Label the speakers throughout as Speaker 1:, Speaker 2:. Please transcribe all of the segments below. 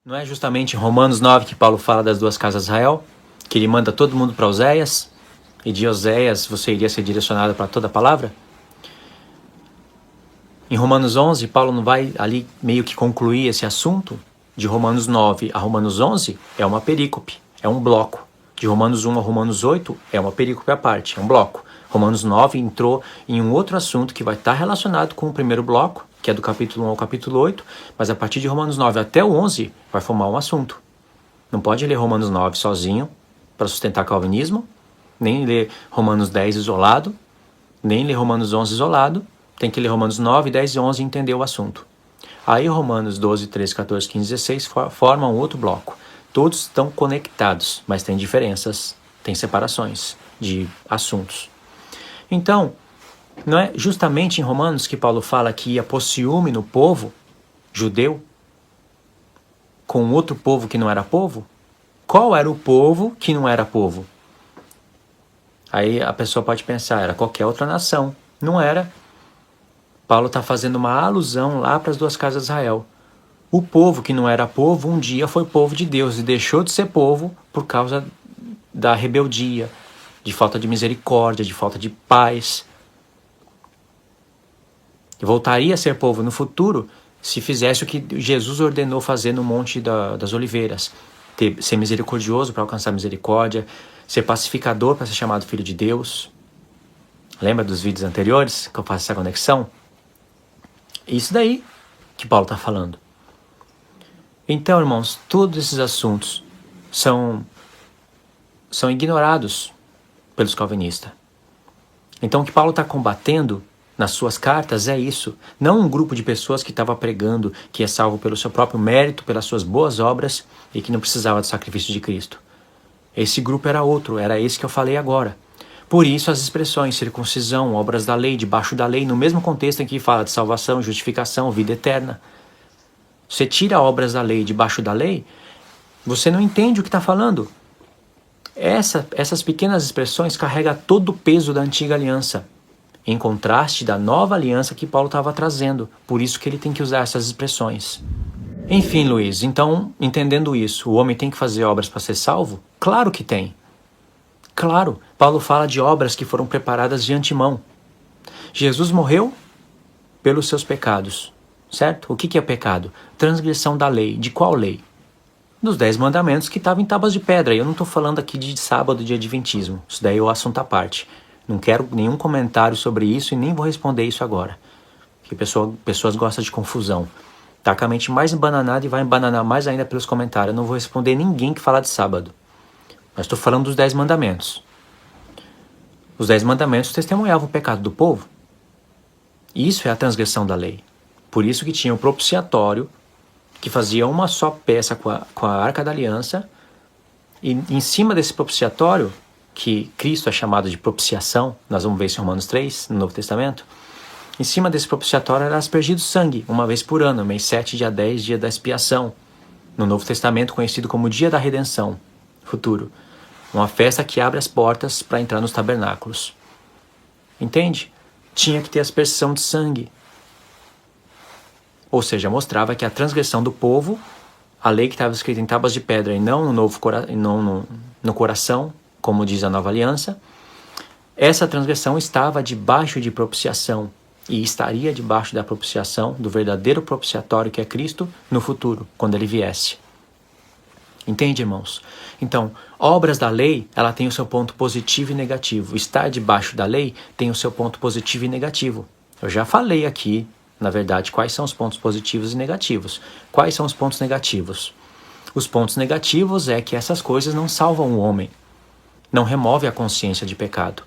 Speaker 1: Não é justamente em Romanos 9 que Paulo fala das duas casas de Israel? Que ele manda todo mundo para Oséias? E de Oséias você iria ser direcionado para toda a palavra? Em Romanos 11, Paulo não vai ali meio que concluir esse assunto? De Romanos 9 a Romanos 11 é uma perícope, é um bloco. De Romanos 1 a Romanos 8 é uma perícope à parte, é um bloco. Romanos 9 entrou em um outro assunto que vai estar relacionado com o primeiro bloco, que é do capítulo 1 ao capítulo 8, mas a partir de Romanos 9 até o 11 vai formar um assunto. Não pode ler Romanos 9 sozinho para sustentar calvinismo, nem ler Romanos 10 isolado, nem ler Romanos 11 isolado. Tem que ler Romanos 9, 10 e 11 e entender o assunto. Aí Romanos 12, 13, 14, 15 e 16 formam outro bloco. Todos estão conectados, mas tem diferenças, tem separações de assuntos. Então, não é justamente em Romanos que Paulo fala que ia pôr ciúme no povo judeu com outro povo que não era povo? Qual era o povo que não era povo? Aí a pessoa pode pensar, era qualquer outra nação. Não era. Paulo está fazendo uma alusão lá para as duas casas de Israel. O povo que não era povo, um dia foi povo de Deus e deixou de ser povo por causa da rebeldia, de falta de misericórdia, de falta de paz. E voltaria a ser povo no futuro se fizesse o que Jesus ordenou fazer no Monte das Oliveiras. Ser misericordioso para alcançar misericórdia, ser pacificador para ser chamado filho de Deus. Lembra dos vídeos anteriores que eu faço essa conexão? Isso daí que Paulo está falando. Então, irmãos, todos esses assuntos são ignorados pelos calvinistas. Então, o que Paulo está combatendo nas suas cartas é isso. Não um grupo de pessoas que estava pregando que é salvo pelo seu próprio mérito, pelas suas boas obras e que não precisava do sacrifício de Cristo. Esse grupo era outro, era esse que eu falei agora. Por isso as expressões circuncisão, obras da lei, debaixo da lei, no mesmo contexto em que fala de salvação, justificação, vida eterna. Você tira obras da lei debaixo da lei, você não entende o que está falando. Essas pequenas expressões carregam todo o peso da antiga aliança, em contraste da nova aliança que Paulo estava trazendo. Por isso que ele tem que usar essas expressões. Enfim, Luiz, então, entendendo isso, o homem tem que fazer obras para ser salvo? Claro que tem. Claro, Paulo fala de obras que foram preparadas de antemão. Jesus morreu pelos seus pecados, certo? O que é pecado? Transgressão da lei. De qual lei? Dos 10 mandamentos que estavam em tábuas de pedra. E eu não estou falando aqui de sábado, de adventismo. Isso daí é o assunto à parte. Não quero nenhum comentário sobre isso e nem vou responder isso agora. Porque pessoas gostam de confusão. Tá com a mente mais embananada e vai embananar mais ainda pelos comentários. Eu não vou responder ninguém que fala de sábado. Mas estou falando dos 10 mandamentos. Os 10 mandamentos testemunhavam o pecado do povo. Isso é a transgressão da lei. Por isso que tinha o propiciatório, que fazia uma só peça com a Arca da Aliança. E em cima desse propiciatório, que Cristo é chamado de propiciação, nós vamos ver isso em Romanos 3, no Novo Testamento. Em cima desse propiciatório era aspergido sangue, uma vez por ano, mês 7, dia 10, dia da expiação. No Novo Testamento, conhecido como dia da redenção futuro. Uma festa que abre as portas para entrar nos tabernáculos. Entende? Tinha que ter aspersão de sangue. Ou seja, mostrava que a transgressão do povo, a lei que estava escrita em tábuas de pedra e não no coração, como diz a nova aliança, essa transgressão estava debaixo de propiciação e estaria debaixo da propiciação do verdadeiro propiciatório que é Cristo no futuro, quando ele viesse. Entende, irmãos? Então, obras da lei, ela tem o seu ponto positivo e negativo. Estar debaixo da lei tem o seu ponto positivo e negativo. Eu já falei aqui, na verdade, quais são os pontos positivos e negativos. Quais são os pontos negativos? Os pontos negativos é que essas coisas não salvam o homem. Não remove a consciência de pecado.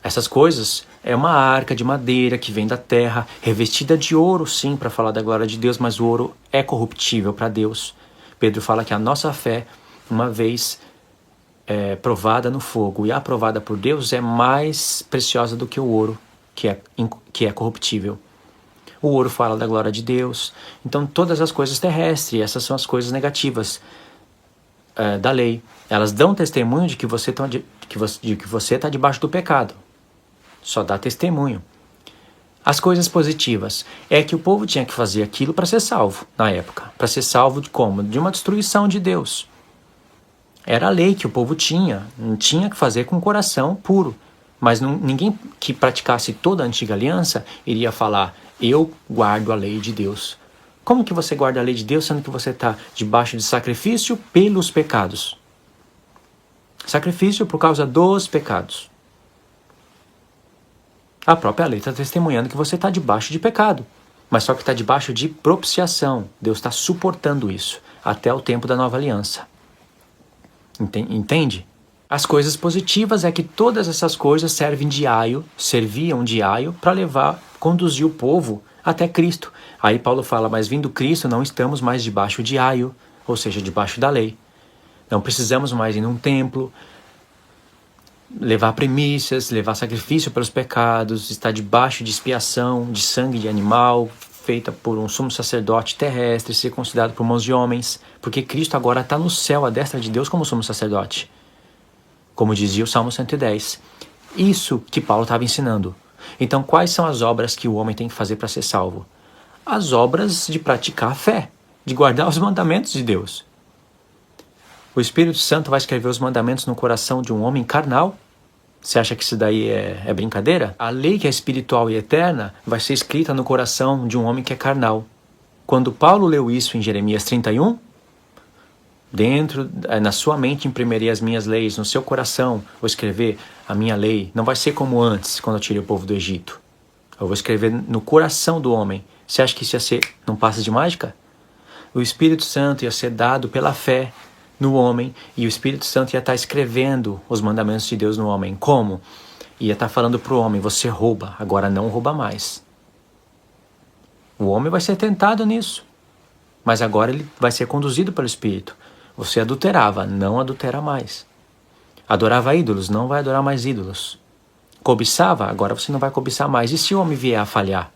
Speaker 1: Essas coisas é uma arca de madeira que vem da terra, revestida de ouro, sim, para falar da glória de Deus, mas o ouro é corruptível para Deus. Pedro fala que a nossa fé, uma vez provada no fogo e aprovada por Deus, é mais preciosa do que o ouro, que é corruptível. O ouro fala da glória de Deus. Então, todas as coisas terrestres, essas são as coisas negativas da lei. Elas dão testemunho de que você está debaixo do pecado. Só dá testemunho. As coisas positivas é que o povo tinha que fazer aquilo para ser salvo na época. Para ser salvo de como? De uma destruição de Deus. Era a lei que o povo tinha. Não tinha que fazer com o coração puro. Mas ninguém que praticasse toda a antiga aliança iria falar: eu guardo a lei de Deus. Como que você guarda a lei de Deus sendo que você está debaixo de sacrifício pelos pecados? Sacrifício por causa dos pecados. A própria lei está testemunhando que você está debaixo de pecado. Mas só que está debaixo de propiciação. Deus está suportando isso até o tempo da nova aliança. Entende? As coisas positivas é que todas essas coisas serviam de aio para conduzir o povo até Cristo. Aí Paulo fala: mas vindo Cristo não estamos mais debaixo de aio, ou seja, debaixo da lei. Não precisamos mais ir num templo, levar primícias, levar sacrifício pelos pecados, estar debaixo de expiação, de sangue de animal, feita por um sumo sacerdote terrestre, ser considerado por mãos de homens, porque Cristo agora está no céu, à destra de Deus, como sumo sacerdote. Como dizia o Salmo 110. Isso que Paulo estava ensinando. Então, quais são as obras que o homem tem que fazer para ser salvo? As obras de praticar a fé, de guardar os mandamentos de Deus. O Espírito Santo vai escrever os mandamentos no coração de um homem carnal? Você acha que isso daí é brincadeira? A lei que é espiritual e eterna vai ser escrita no coração de um homem que é carnal. Quando Paulo leu isso em Jeremias 31, na sua mente imprimirei as minhas leis, no seu coração vou escrever a minha lei. Não vai ser como antes, quando eu tirei o povo do Egito. Eu vou escrever no coração do homem. Você acha que isso ia ser num passe de mágica? O Espírito Santo ia ser dado pela fé no homem, e o Espírito Santo ia estar escrevendo os mandamentos de Deus no homem. Como? Ia estar falando para o homem: você rouba, agora não rouba mais. O homem vai ser tentado nisso, mas agora ele vai ser conduzido pelo Espírito. Você adulterava, não adultera mais. Adorava ídolos, não vai adorar mais ídolos. Cobiçava, agora você não vai cobiçar mais. E se o homem vier a falhar?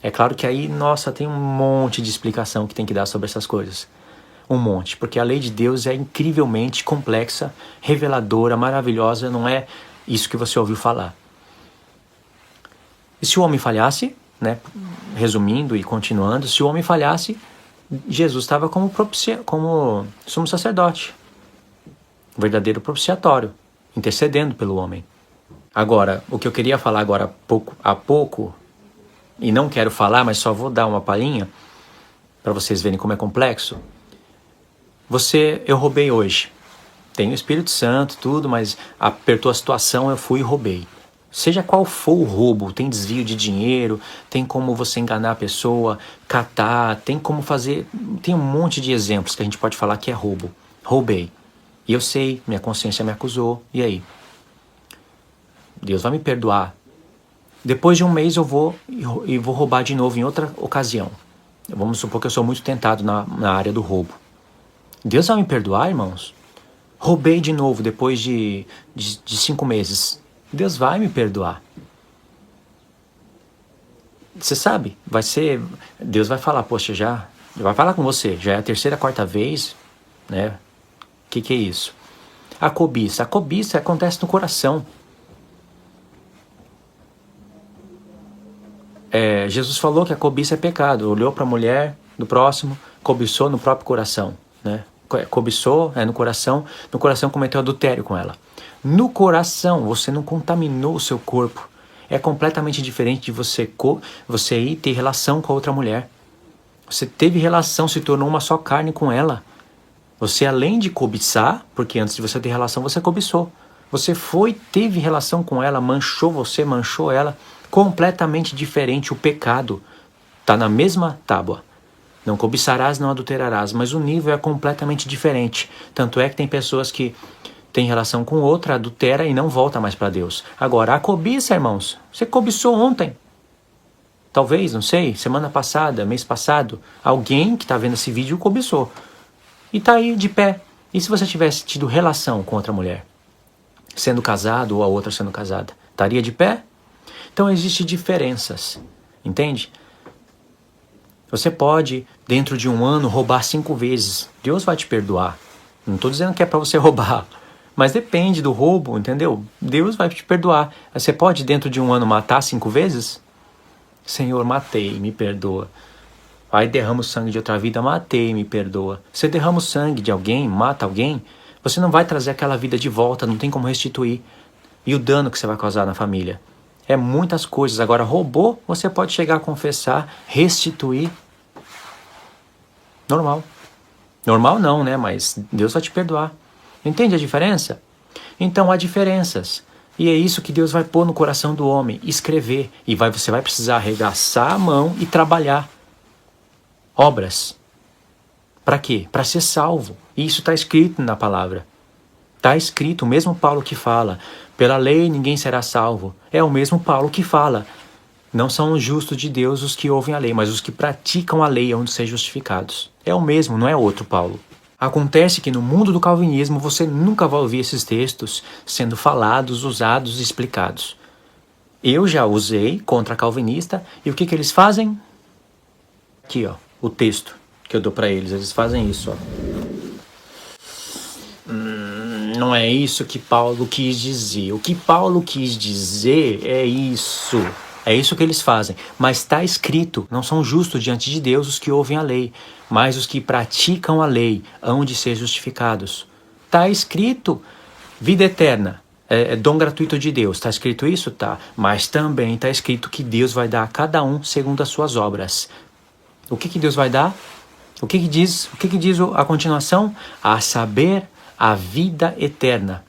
Speaker 1: É claro que aí, nossa, tem um monte de explicação que tem que dar sobre essas coisas. Um monte, porque a lei de Deus é incrivelmente complexa, reveladora, maravilhosa, não é isso que você ouviu falar. E se o homem falhasse, né, resumindo e continuando, se o homem falhasse, Jesus estava como sumo sacerdote, verdadeiro propiciatório, intercedendo pelo homem. Agora, o que eu queria falar agora há pouco, e não quero falar, mas só vou dar uma palhinha, para vocês verem como é complexo. Eu roubei hoje. Tenho o Espírito Santo, tudo, mas apertou a situação, eu fui e roubei. Seja qual for o roubo, tem desvio de dinheiro, tem como você enganar a pessoa, catar, tem como fazer... Tem um monte de exemplos que a gente pode falar que é roubo. Roubei. E eu sei, minha consciência me acusou. E aí? Deus vai me perdoar. Depois de um mês eu vou roubar de novo em outra ocasião. Vamos supor que eu sou muito tentado na área do roubo. Deus vai me perdoar, irmãos? Roubei de novo depois de 5 meses. Deus vai me perdoar. Você sabe, Deus vai falar: poxa, vai falar com você, já é a 3ª, 4ª vez, né? O que é isso? A cobiça acontece no coração. Jesus falou que a cobiça é pecado. Olhou para a mulher do próximo, cobiçou no próprio coração, né? Cobiçou no coração cometeu adultério com ela. No coração, você não contaminou o seu corpo. É completamente diferente de você ir ter relação com a outra mulher. Você teve relação, se tornou uma só carne com ela. Você, além de cobiçar, porque antes de você ter relação, você cobiçou. Você teve relação com ela, manchou ela. Completamente diferente. O pecado está na mesma tábua. Não cobiçarás, não adulterarás, mas o nível é completamente diferente. Tanto é que tem pessoas que têm relação com outra, adultera e não volta mais para Deus. Agora, a cobiça, irmãos, você cobiçou ontem. Talvez, não sei, semana passada, mês passado, alguém que está vendo esse vídeo cobiçou. E está aí de pé. E se você tivesse tido relação com outra mulher, sendo casado ou a outra sendo casada, estaria de pé? Então existem diferenças, entende? Você pode, dentro de um ano, roubar 5 vezes. Deus vai te perdoar. Não estou dizendo que é para você roubar, mas depende do roubo, entendeu? Deus vai te perdoar. Você pode, dentro de um ano, matar 5 vezes? Senhor, matei, me perdoa. Aí derrama o sangue de outra vida, matei, me perdoa. Você derrama o sangue de alguém, mata alguém, você não vai trazer aquela vida de volta, não tem como restituir. E o dano que você vai causar na família? É muitas coisas. Agora, roubou, você pode chegar a confessar, restituir. Normal. Normal não, né? Mas Deus vai te perdoar. Entende a diferença? Então há diferenças. E é isso que Deus vai pôr no coração do homem, escrever. E você vai precisar arregaçar a mão e trabalhar. Obras. Para quê? Para ser salvo. E isso está escrito na palavra. Está escrito, o mesmo Paulo que fala, pela lei ninguém será salvo. É o mesmo Paulo que fala, não são os justos de Deus os que ouvem a lei, mas os que praticam a lei hão de ser justificados. É o mesmo, não é outro Paulo. Acontece que no mundo do calvinismo você nunca vai ouvir esses textos sendo falados, usados e explicados. Eu já usei contra calvinista e o que eles fazem? Aqui, ó, o texto que eu dou para eles, eles fazem isso, ó. Não é isso que Paulo quis dizer. O que Paulo quis dizer é isso. É isso que eles fazem. Mas está escrito, não são justos diante de Deus os que ouvem a lei, mas os que praticam a lei hão de ser justificados. Está escrito, vida eterna, é dom gratuito de Deus. Está escrito isso? Tá. Mas também está escrito que Deus vai dar a cada um segundo as suas obras. O que Deus vai dar? O que diz a continuação? A saber, a vida eterna.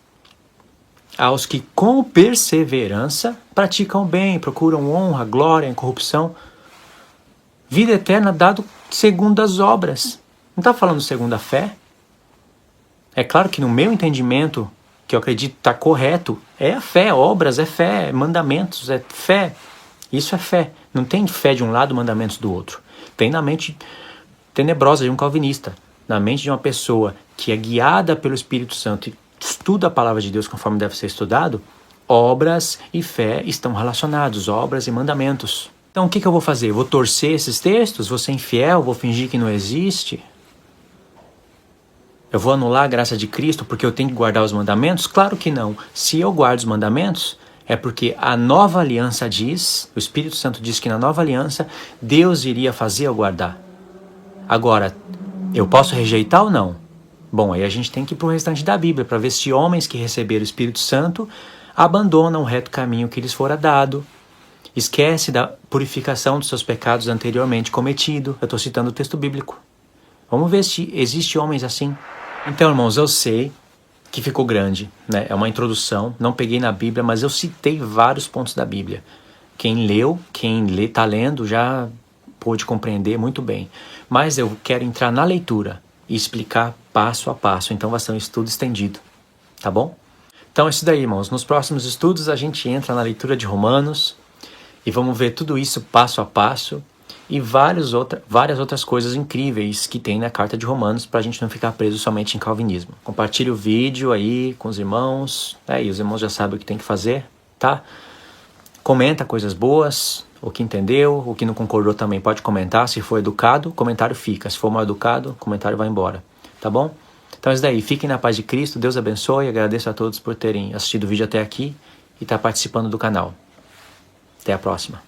Speaker 1: Aos que com perseverança praticam bem, procuram honra, glória, incorrupção. Vida eterna dado segundo as obras. Não está falando segundo a fé? É claro que no meu entendimento, que eu acredito está correto, é a fé, obras é fé, mandamentos é fé. Isso é fé. Não tem fé de um lado, mandamentos do outro. Tem na mente tenebrosa de um calvinista, na mente de uma pessoa que é guiada pelo Espírito Santo e estuda a palavra de Deus conforme deve ser estudado, obras e fé estão relacionados, obras e mandamentos. Então o que eu vou fazer? Eu vou torcer esses textos? Vou ser infiel? Vou fingir que não existe? Eu vou anular a graça de Cristo porque eu tenho que guardar os mandamentos? Claro que não. Se eu guardo os mandamentos, é porque a nova aliança diz, o Espírito Santo diz que na nova aliança, Deus iria fazer eu guardar. Agora, eu posso rejeitar ou não? Bom, aí a gente tem que ir para o restante da Bíblia para ver se homens que receberam o Espírito Santo abandonam o reto caminho que lhes fora dado, esquece da purificação dos seus pecados anteriormente cometidos. Eu estou citando o texto bíblico. Vamos ver se existe homens assim. Então, irmãos, eu sei que ficou grande, né? É uma introdução, não peguei na Bíblia, mas eu citei vários pontos da Bíblia. Quem está lendo já pôde compreender muito bem. Mas eu quero entrar na leitura e explicar passo a passo. Então vai ser um estudo estendido, tá bom? Então é isso daí, irmãos. Nos próximos estudos a gente entra na leitura de Romanos e vamos ver tudo isso passo a passo e várias outras coisas incríveis que tem na carta de Romanos para a gente não ficar preso somente em calvinismo. Compartilhe o vídeo aí com os irmãos, e os irmãos já sabem o que tem que fazer, tá? Comenta coisas boas, o que entendeu, o que não concordou também pode comentar. Se for educado, o comentário fica. Se for mal educado, o comentário vai embora. Tá bom? Então é isso daí. Fiquem na paz de Cristo. Deus abençoe. Agradeço a todos por terem assistido o vídeo até aqui e estar participando do canal. Até a próxima.